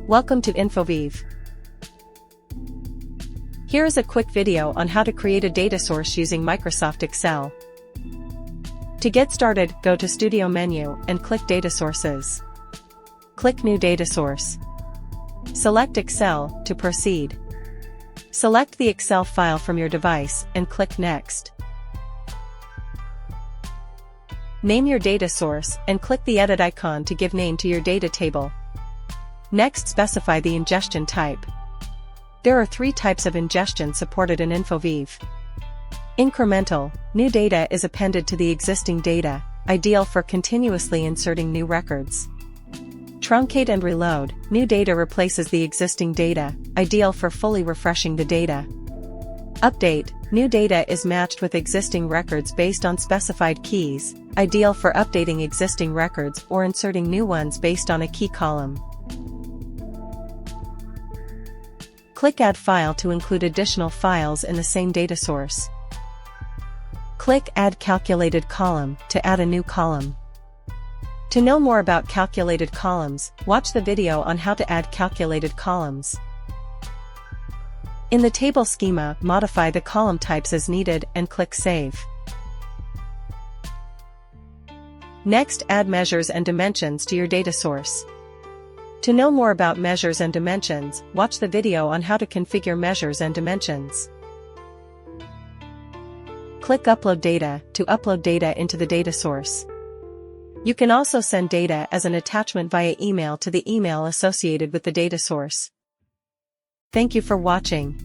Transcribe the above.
Welcome to Infoveave. Here is a quick video on how to create a data source using Microsoft Excel. To get started, go to Studio menu and click Data Sources. Click New Data Source. Select Excel to proceed. Select the Excel file from your device and click Next. Name your data source and click the edit icon to give name to your data table. Next, specify the ingestion type. There are 3 types of ingestion supported in Infoveave. Incremental, new data is appended to the existing data, ideal for continuously inserting new records. Truncate and reload, new data replaces the existing data, ideal for fully refreshing the data. Update, new data is matched with existing records based on specified keys, ideal for updating existing records or inserting new ones based on a key column. Click Add File to include additional files in the same data source. Click Add Calculated Column to add a new column. To know more about calculated columns, watch the video on how to add calculated columns. In the table schema, modify the column types as needed and click Save. Next, add measures and dimensions to your data source. To know more about measures and dimensions, watch the video on how to configure measures and dimensions. Click Upload Data to upload data into the data source. You can also send data as an attachment via email to the email associated with the data source. Thank you for watching.